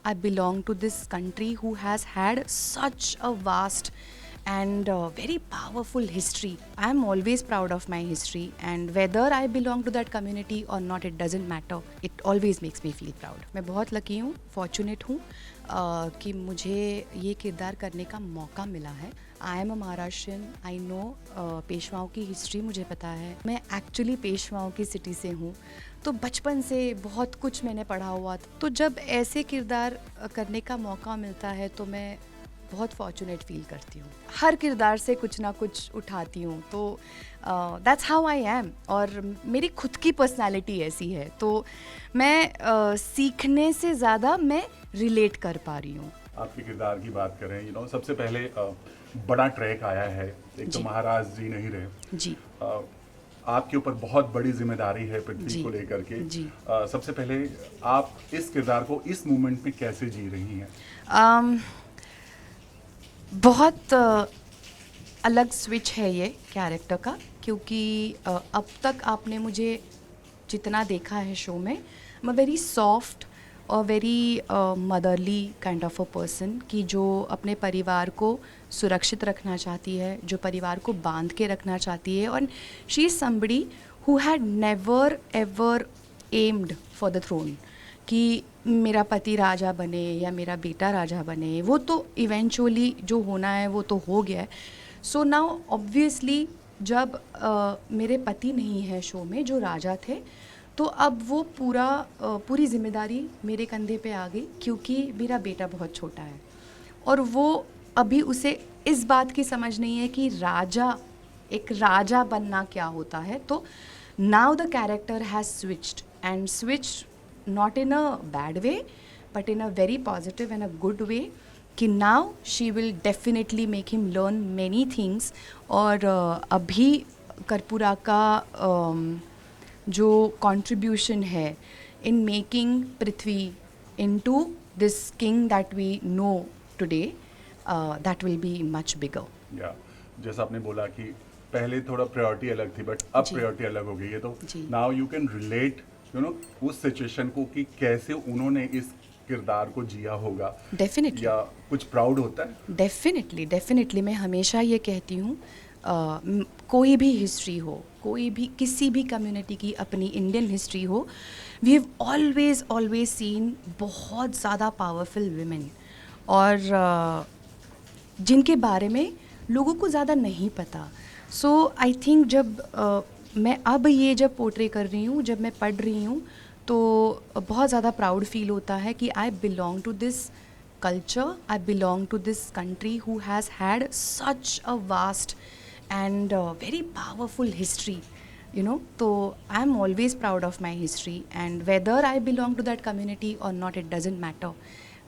I belong to this country who has had such a vast and very powerful history. I am always proud of my history, and whether I belong to that community or not, it doesn't matter. It always makes me feel proud. मैं बहुत lucky हूँ, fortunate हूँ कि मुझे ये किरदार करने का मौका मिला है. I am a Maharashtrian. I know पेशवाओं की हिस्ट्री मुझे पता है. मैं एक्चुअली पेशवाओं की सिटी से हूँ, तो बचपन से बहुत कुछ मैंने पढ़ा हुआ था. तो जब ऐसे किरदार करने का मौका मिलता है तो मैं बहुत फॉर्चुनेट फील करती हूँ. हर किरदार से कुछ ना कुछ उठाती हूँ, तो दैट्स हाउ आई एम. और मेरी खुद की पर्सनालिटी ऐसी है, तो मैं सीखने से ज़्यादा मैं रिलेट कर पा रही हूँ. आपके किरदार की बात करें, सबसे पहले बड़ा ट्रैक आया है. एक तो जी. महाराज जी नहीं रहे. जी. आपके ऊपर बहुत बड़ी जिम्मेदारी है पृथ्वी जी. को लेकर के. जी. सबसे पहले आप इस किरदार को इस मोमेंट में कैसे जी रही हैं? बहुत अलग स्विच है ये कैरेक्टर का, क्योंकि अब तक आपने मुझे जितना देखा है शो में, मैं वेरी सॉफ्ट और very motherly kind of a person कि जो अपने परिवार को सुरक्षित रखना चाहती है, जो परिवार को बांध के रखना चाहती है. और she is somebody who had never ever aimed for the throne कि मेरा पति राजा बने या मेरा बेटा राजा बने. वो तो इवेंचुअली जो होना है वो तो हो गया है. सो नाउ ऑब्वियसली जब मेरे पति नहीं है शो में जो राजा थे, तो अब वो पूरी जिम्मेदारी मेरे कंधे पे आ गई, क्योंकि मेरा बेटा बहुत छोटा है और वो अभी उसे इस बात की समझ नहीं है कि एक राजा बनना क्या होता है. तो now the character has switched and switched not in a bad way but in a very positive and a good way कि now she will definitely make him learn many things. और अभी कर्पूरा का जो contribution है in making Prithvi into this king that we know today, that will be much bigger. या जैसा आपने बोला कि पहले थोड़ा प्रायोरिटी अलग थी, बट अब जी. प्रायोरिटी अलग हो गई है. तो जी. नाउ यू कैन रिलेट उस सिचुएशन को कि कैसे उन्होंने इस किरदार को जिया होगा. डेफिनेटली. या कुछ प्राउड होता है? डेफिनेटली मैं हमेशा ये कहती हूँ, कोई भी हिस्ट्री हो, कोई भी किसी भी कम्युनिटी की अपनी इंडियन हिस्ट्री हो, वी हैव ऑलवेज सीन बहुत ज़्यादा पावरफुल वुमेन, और जिनके बारे में लोगों को ज़्यादा नहीं पता. सो आई थिंक जब मैं अब ये जब पोर्ट्रे कर रही हूँ, जब मैं पढ़ रही हूँ, तो बहुत ज़्यादा प्राउड फील होता है कि I belong to this culture, I belong to this country who has had such a vast and very powerful history. तो I am always proud of my history, and whether I belong to that community और not, it doesn't matter.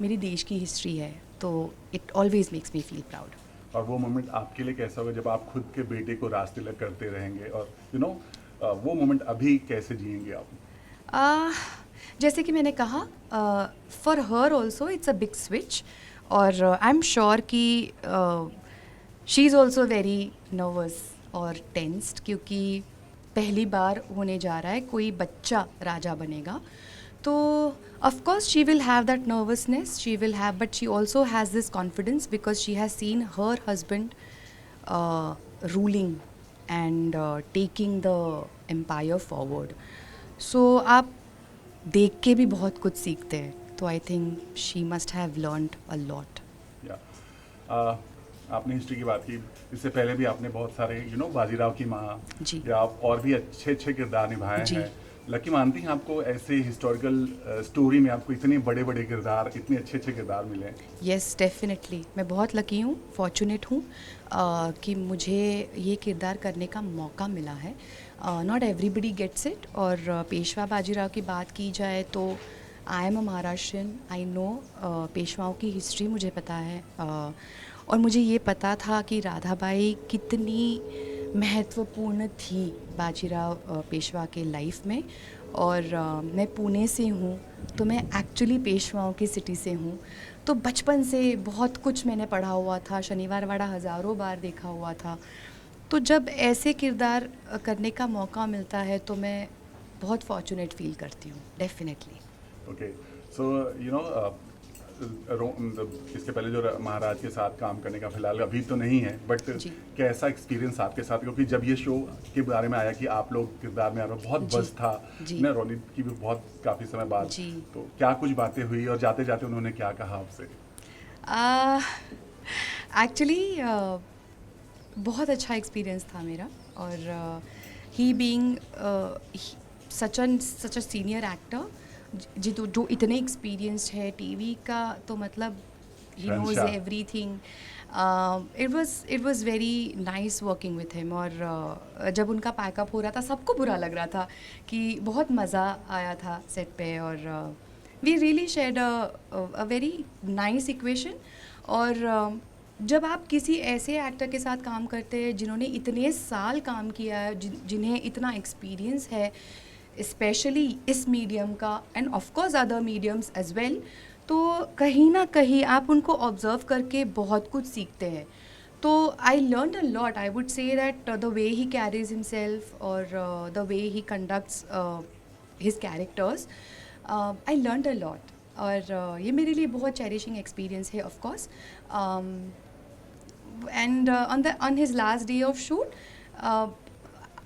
मेरी देश की history है, तो it always makes me feel proud. और वो moment आपके लिए कैसा होगा जब आप खुद के बेटे को राज तिलक करते रहेंगे, और वो मोमेंट अभी कैसे जिएंगे आप? जैसे कि मैंने कहा, for her also it's a big switch, और आई एम श्योर कि she is also very nervous और टेंस्ड, क्योंकि पहली बार होने जा रहा है कोई बच्चा राजा बनेगा. तो of course she will have that nervousness, but she also has this confidence because she has seen her husband ruling and taking the empire forward. So आप देख के भी बहुत कुछ सीखते हैं, तो I think she must have learned a lot. आपने हिस्ट्री की बात की, इससे पहले भी आपने बहुत सारे बाजीराव की माँ जी. या और भी अच्छे किरदार निभाए जी. हैं. लकी मानती हैं आपको ऐसे हिस्टोरिकल स्टोरी में आपको इतने बड़े किरदार, इतने अच्छे किरदार मिले? यस, डेफिनेटली मैं बहुत लकी हूँ, फॉर्चुनेट हूँ कि मुझे ये किरदार करने का मौका मिला है. Not everybody gets it. और पेशवा बाजीराव की बात की जाए तो I am a Maharashtrian. I know पेशवाओं की हिस्ट्री मुझे पता है, और मुझे ये पता था कि राधाबाई कितनी महत्वपूर्ण थी बाजीराव पेशवा के लाइफ में. और मैं पुणे से हूँ, तो मैं एक्चुअली पेशवाओं की सिटी से हूँ. तो बचपन से बहुत कुछ मैंने पढ़ा हुआ था, शनिवार वाड़ा हज़ारों बार देखा हुआ था. तो जब ऐसे किरदार करने का मौका मिलता है तो मैं बहुत फॉर्चुनेट फील करती हूँ, डेफिनेटली. ओके, सो इसके पहले जो महाराज के साथ काम करने का फिलहाल अभी तो नहीं है, बट जी। कैसा एक्सपीरियंस आपके साथ, क्योंकि जब ये शो के बारे में आया कि आप लोग किरदार में आ रहे हो, बहुत जी। बज़ था जी। ना, रोनित की भी बहुत काफ़ी समय बाद, जी। तो क्या कुछ बातें हुई और जाते जाते उन्होंने क्या कहा आपसे? एक्चुअली बहुत अच्छा एक्सपीरियंस था मेरा, और he being such a senior actor जो इतने एक्सपीरियंस्ड है टीवी का, तो मतलब ही नोज शहंशाह। Everything. It was very nice working with him. और जब उनका पैकअप हो रहा था, सबको बुरा लग रहा था कि बहुत मज़ा आया था सेट पे, और we really shared a very nice equation. और जब आप किसी ऐसे एक्टर के साथ काम करते हैं जिन्होंने इतने साल काम किया है, जिन्हें इतना एक्सपीरियंस है, स्पेशली इस मीडियम का, and of course other mediums as well, तो कहीं ना कहीं आप उनको ऑब्जर्व करके बहुत कुछ सीखते हैं. तो I learn a lot. I would say that the way he carries himself, और the way he conducts his characters, I learn a lot. और ये मेरे लिए बहुत चेरिशिंग एक्सपीरियंस है, of course. And on his last day of shoot,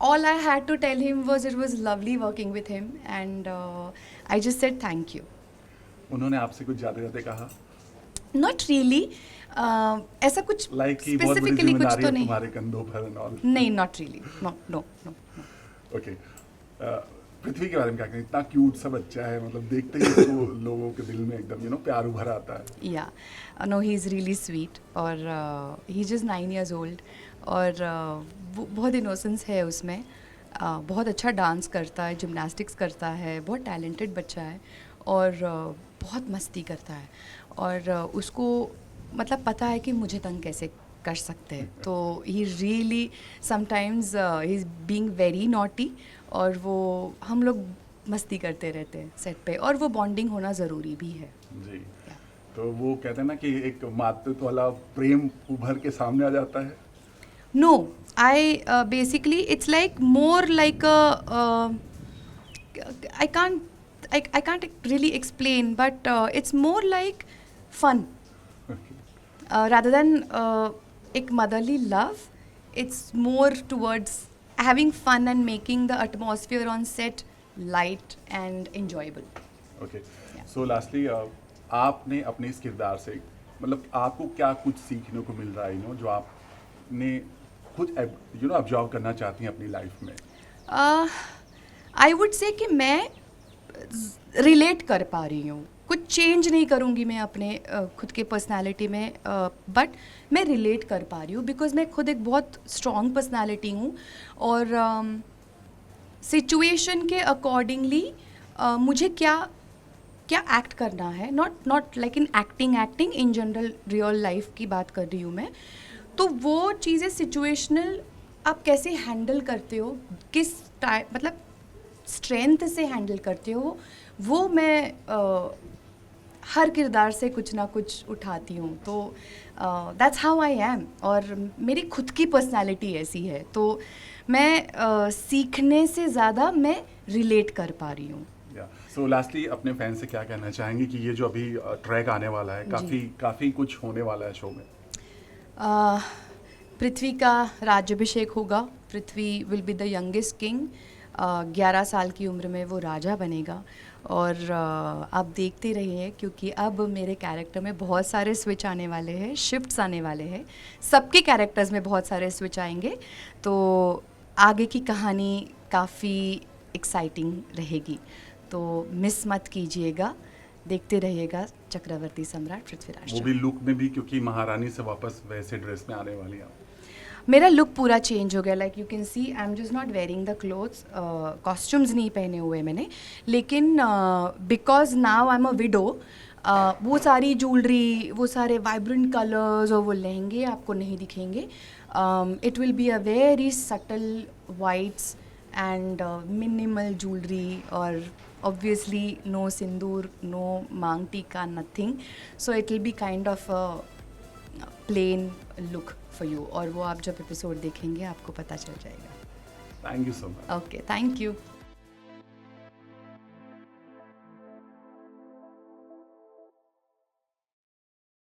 all I had to tell him was it was lovely working with him, and I just said thank you. उन्होंने आपसे कुछ जाते जाते कहा Not really. ऐसा कुछ like कि बहुत बड़ी specifically कुछ जिम्मेदारी तो है नहीं. तुम्हारे कंधों पर एंड ऑल? नहीं, not really. No, no, no, no. Okay, Prithvi के बारे में क्या कहें? इतना क्यूट सा बच्चा है, मतलब देखते ही उसको लोगों के दिल में एकदम प्यार उभर आता है. Yeah, no, he's really sweet. और he's just 9 years old. और वो बहुत इनोसेंस है उसमें. बहुत अच्छा डांस करता है, जिम्नास्टिक्स करता है, बहुत टैलेंटेड बच्चा है, और बहुत मस्ती करता है. और उसको मतलब पता है कि मुझे तंग कैसे कर सकते हैं. तो he really sometimes he is being very naughty, और वो हम लोग मस्ती करते रहते हैं सेट पे, और वो बॉन्डिंग होना ज़रूरी भी है. जी. तो वो कहते हैं ना कि एक मातृत्व वाला प्रेम उभर के सामने आ जाता है. No, basically it's like more like I can't really explain, but it's more like fun. Rather than एक motherly love, it's more towards having fun and making the atmosphere on set light and enjoyable. Okay, Yeah. So lastly आपने अपने इस किरदार से मतलब आपको क्या कुछ सीखने को मिल रहा है जो आपने खुद ऑब्जर्व करना चाहती हैं अपनी लाइफ में? आई वुड से कि मैं रिलेट कर पा रही हूँ. कुछ चेंज नहीं करूँगी मैं अपने खुद के पर्सनालिटी में, बट मैं रिलेट कर पा रही हूँ, बिकॉज मैं खुद एक बहुत स्ट्रॉन्ग पर्सनालिटी हूँ, और सिचुएशन के अकॉर्डिंगली मुझे क्या एक्ट करना है, not like in acting in general real life की बात कर रही हूँ मैं. तो वो चीज़ें सिचुएशनल आप कैसे हैंडल करते हो, किस मतलब स्ट्रेंथ से हैंडल करते हो, वो मैं हर किरदार से कुछ ना कुछ उठाती हूँ. तो दैट्स हाउ आई एम, और मेरी खुद की पर्सनालिटी ऐसी है, तो मैं सीखने से ज़्यादा मैं रिलेट कर पा रही हूँ. सो लास्टली अपने फैन से क्या कहना चाहेंगे कि ये जो अभी ट्रैक आने वाला है, काफ़ी कुछ होने वाला है शो में? पृथ्वी का राज्याभिषेक होगा. Prithvi will be the youngest king. 11 साल की उम्र में वो राजा बनेगा, और आप देखते रहिए, क्योंकि अब मेरे कैरेक्टर में बहुत सारे स्विच आने वाले हैं, शिफ्ट्स आने वाले हैं. सबके कैरेक्टर्स में बहुत सारे स्विच आएंगे, तो आगे की कहानी काफ़ी एक्साइटिंग रहेगी. तो मिस मत कीजिएगा, देखते रहिएगा चक्रवर्ती सम्राट पृथ्वीराज. वो भी लुक में भी, क्योंकि महारानी से वापस वैसे ड्रेस में आने वाली हैं. मेरा लुक पूरा चेंज हो गया. Like you can see I am just not wearing the clothes. Costumes नहीं पहने हुए मैंने, लेकिन because now I am a window, वो सारी ज्वेलरी, वो सारे वाइब्रेंट कलर्स और वो लहंगे आपको नहीं दिखेंगे. It will be a very subtle whites and minimal jewellery, और obviously no sindoor, no मांग टीका, nothing. So it will be kind of a plain look for you, और वो आप जब एपिसोड देखेंगे आपको पता चल जाएगा. Thank you so much. Okay, thank you.